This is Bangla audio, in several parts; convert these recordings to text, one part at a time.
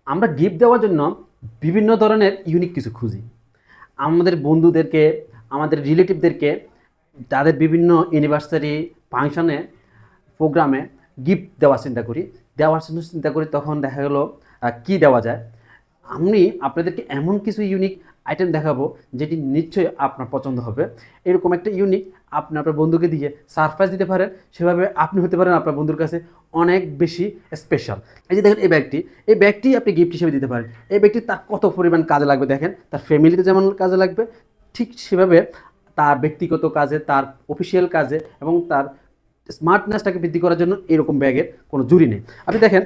আমরা গিফট দেওয়ার জন্য বিভিন্ন ধরনের ইউনিক কিছু খুঁজি। আমাদের বন্ধুদেরকে, আমাদের রিলেটিভদেরকে তাদের বিভিন্ন অ্যানিভার্সারি, ফাংশনে, প্রোগ্রামে গিফট দেওয়ার চিন্তা করি। দেওয়ার জন্য চিন্তা করি, তখন দেখা গেল কী দেওয়া যায়। আমি আপনাদেরকে এমন কিছু ইউনিক আইটেম দেখাবো যেটি নিশ্চয়ই আপনার পছন্দ হবে। এরকম একটা ইউনিক আপনি আপনার বন্ধুকে দিয়ে সারপ্রাইজ দিতে পারেন, সেভাবে আপনি হতে পারেন আপনার বন্ধুর কাছে অনেক বেশি স্পেশাল। এই যে দেখেন এই ব্যাগটি আপনি গিফট হিসেবে দিতে পারেন। এই ব্যাগটি তার কত পরিমাণ কাজে লাগবে দেখেন, তার ফ্যামিলিতে যেমন কাজে লাগবে, ঠিক সেভাবে তার ব্যক্তিগত কাজে, তার অফিসিয়াল কাজে এবং তার স্মার্টনেসটাকে বৃদ্ধি করার জন্য এরকম ব্যাগের কোনো জুড়ি নেই। আপনি দেখেন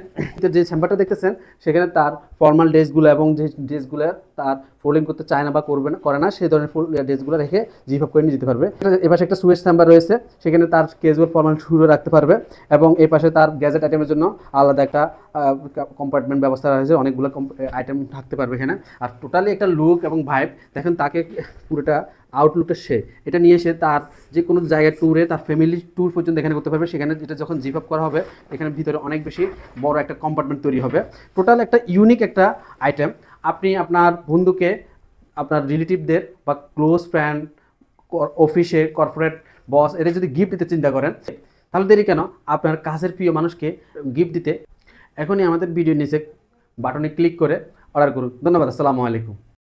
যে চেম্বারটা দেখতেছেন, সেখানে তার ফর্মাল ড্রেসগুলো এবং যে ড্রেসগুলো তার ফোল্ডিং করতে চায় না বা করে না, সেই ধরনের ড্রেসগুলো রেখে জিপ করে নিয়ে যেতে পারবে। এপাশে একটা সুয়েজ চেম্বার রয়েছে, সেখানে তার ক্যাজুয়াল ফর্মাল শুরু রাখতে পারবে এবং এই পাশে তার গ্যাজেট আইটেমের জন্য আলাদা একটা কম্পার্টমেন্ট ব্যবস্থা রয়েছে, অনেকগুলো আইটেম থাকতে পারবে এখানে। আর টোটালি একটা লুক এবং ভাইব দেখেন, তাকে পুরোটা আউটলুকটা এটা নিয়ে এসে তার যে কোনো জায়গায় ট্যুরে, তার ফ্যামিলি ট্যুর পর্যন্ত এখানে করতে পারবে। সেখানে যেটা যখন জিপ আপ করা হবে, এখানে ভিতরে অনেক বেশি বড় একটা কম্পার্টমেন্ট তৈরি হবে। টোটাল একটা ইউনিক একটা আইটেম। আপনি আপনার বন্ধুকে, আপনার রিলেটিভদের বা ক্লোজ ফ্রেন্ড, অফিসে কর্পোরেট বস, এদের যদি গিফট দিতে চিন্তা করেন, তাহলে দেরি কেন, আপনার কাছের প্রিয় মানুষকে গিফট দিতে এখনই আমাদের ভিডিও নিচে বাটনে ক্লিক করে অর্ডার করুন। ধন্যবাদ। আসসালামু আলাইকুম।